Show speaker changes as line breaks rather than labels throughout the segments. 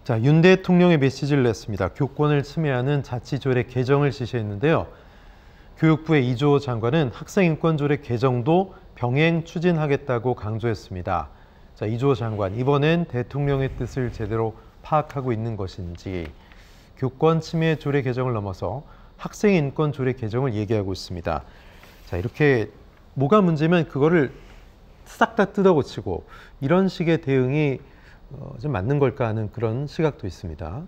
자, 윤 대통령의 메시지를 냈습니다. 교권을 침해하는 자치조례 개정을 지시했는데요. 교육부의 이주호 장관은 학생인권조례 개정도 병행 추진하겠다고 강조했습니다. 자, 이주호 장관, 이번엔 대통령의 뜻을 제대로 파악하고 있는 것인지 교권 침해 조례 개정을 넘어서 학생인권 조례 개정을 얘기하고 있습니다. 자, 이렇게 뭐가 문제면 그거를 싹 다 뜯어고치고 이런 식의 대응이 좀 맞는 걸까 하는 그런 시각도 있습니다.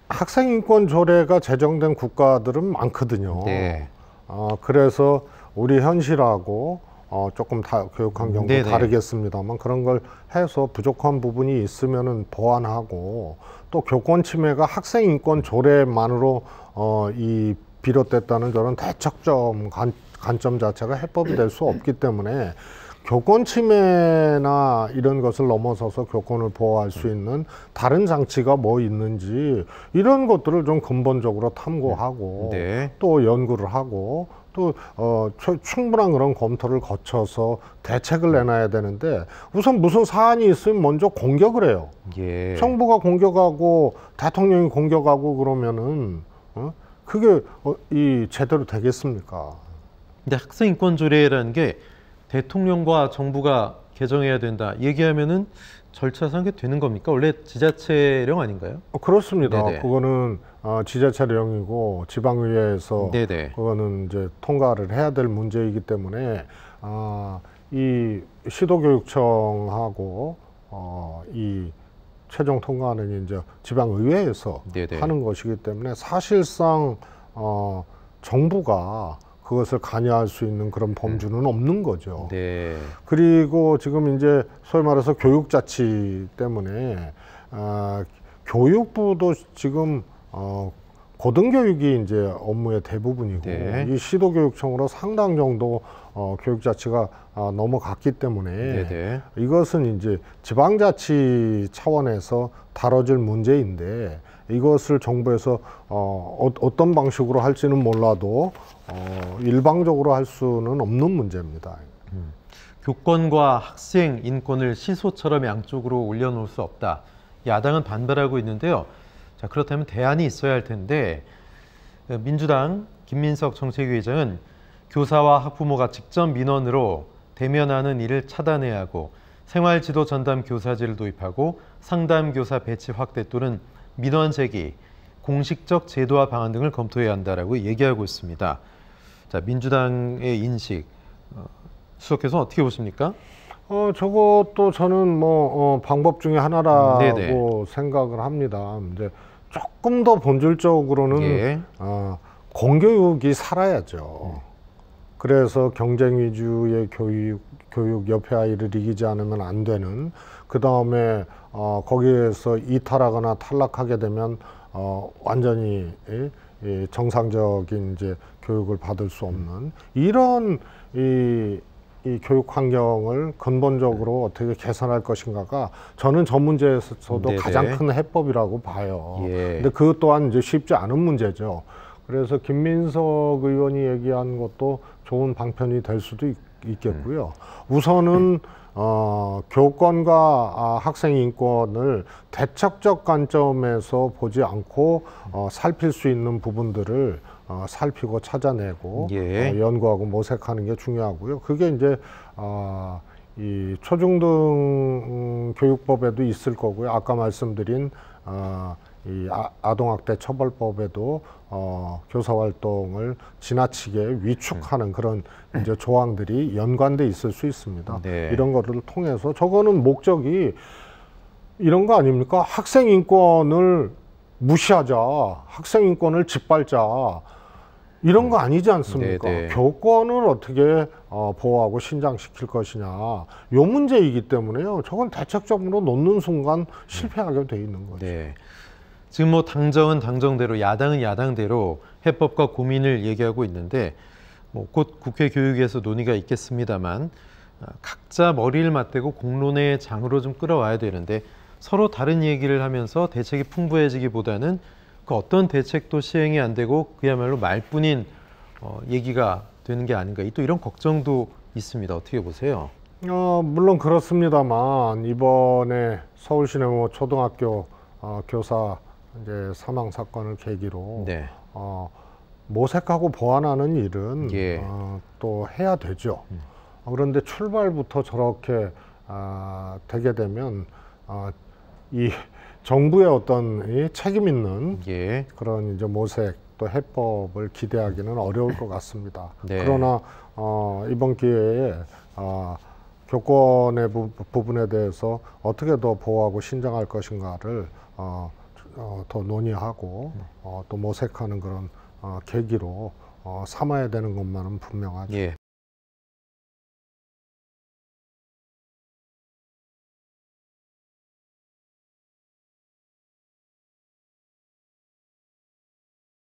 학생인권 조례가 제정된 국가들은 많거든요.
네.
그래서 우리 현실하고 조금 교육 환경도
네네.
다르겠습니다만 그런 걸 해서 부족한 부분이 있으면은 보완하고 또 교권 침해가 학생인권 조례만으로 비롯됐다는 저런 대척점 관점 자체가 해법이 될 수 없기 때문에 교권 침해나 이런 것을 넘어서서 교권을 보호할 수 있는 다른 장치가 뭐 있는지 이런 것들을 좀 근본적으로 탐구하고
네.
또 연구를 하고 또 충분한 그런 검토를 거쳐서 대책을 내놔야 되는데 우선 무슨 사안이 있으면 먼저 공격을 해요.
예.
정부가 공격하고 대통령이 공격하고 그러면은 그게 제대로 되겠습니까?
근데 학생인권 조례라는 게 대통령과 정부가 개정해야 된다 얘기하면은 절차상 게 되는 겁니까? 원래 지자체령 아닌가요?
그렇습니다.
네네.
그거는 지자체령이고 지방의회에서
네네.
그거는 이제 통과를 해야 될 문제이기 때문에 이 시도교육청하고 이 최종 통과는 이제 지방의회에서
네네.
하는 것이기 때문에 사실상 정부가 그것을 관여할 수 있는 그런 범주는 없는 거죠.
네.
그리고 지금 이제 소위 말해서 교육자치 때문에 교육부도 지금 고등교육이 이제 업무의 대부분이고
네.
이 시도교육청으로 상당 정도 교육자치가 넘어갔기 때문에
네네.
이것은 이제 지방자치 차원에서 다뤄질 문제인데 이것을 정부에서 어떤 방식으로 할지는 몰라도 일방적으로 할 수는 없는 문제입니다.
교권과 학생 인권을 시소처럼 양쪽으로 올려놓을 수 없다. 야당은 반발하고 있는데요. 자, 그렇다면 대안이 있어야 할 텐데 민주당 김민석 정책위 의장은 교사와 학부모가 직접 민원으로 대면하는 일을 차단해야 하고 생활지도 전담 교사제를 도입하고 상담 교사 배치 확대 또는 민원 제기, 공식적 제도화 방안 등을 검토해야 한다라고 얘기하고 있습니다. 자, 민주당의 인식 수석께서 어떻게 보십니까?
저것도 저는 방법 중에 하나라고
네네.
생각을 합니다. 이제 조금 더 본질적으로는
예.
공교육이 살아야죠. 그래서 경쟁 위주의 교육 옆에 아이를 이기지 않으면 안 되는, 그 다음에 거기에서 이탈하거나 탈락하게 되면 완전히 정상적인 이제 교육을 받을 수 없는 이런 이 교육 환경을 근본적으로 어떻게 개선할 것인가가 저는 저 문제에서도
네네.
가장 큰 해법이라고 봐요.
예.
근데 그것 또한 이제 쉽지 않은 문제죠. 그래서 김민석 의원이 얘기한 것도 좋은 방편이 될 수도 있겠고요. 우선은 교권과 학생 인권을 대척적 관점에서 보지 않고 살필 수 있는 부분들을 살피고 찾아내고
예.
연구하고 모색하는 게 중요하고요. 그게 이제 이 초중등 교육법에도 있을 거고요. 아까 말씀드린 이 아동학대 처벌법에도 교사 활동을 지나치게 위축하는 그런 이제 조항들이 연관돼 있을 수 있습니다.
네.
이런 거를 통해서 저거는 목적이 이런 거 아닙니까? 학생 인권을 무시하자, 학생 인권을 짓밟자, 이런 거 아니지 않습니까?
네네.
교권을 어떻게 보호하고 신장시킬 것이냐, 요 문제이기 때문에요. 저건 대책적으로 놓는 순간 실패하게 돼 있는 거죠.
네. 지금 뭐 당정은 당정대로, 야당은 야당대로 해법과 고민을 얘기하고 있는데 뭐 곧 국회 교육에서 논의가 있겠습니다만 각자 머리를 맞대고 공론의 장으로 좀 끌어와야 되는데 서로 다른 얘기를 하면서 대책이 풍부해지기보다는 그 어떤 대책도 시행이 안 되고 그야말로 말뿐인 얘기가 되는 게 아닌가, 또 이런 걱정도 있습니다. 어떻게 보세요?
물론 그렇습니다만 이번에 서울시내 뭐 초등학교 교사 이제 사망 사건을 계기로
네.
모색하고 보완하는 일은
예.
또 해야 되죠. 그런데 출발부터 저렇게 되게 되면 이 정부의 어떤 이 책임 있는
예.
그런 이제 모색 또 해법을 기대하기는 어려울 것 같습니다.
네.
그러나 이번 기회에 교권의 부분에 대해서 어떻게 더 보호하고 신장할 것인가를 더 논의하고 또 모색하는 그런 계기로 삼아야 되는 것만은 분명하죠.
예.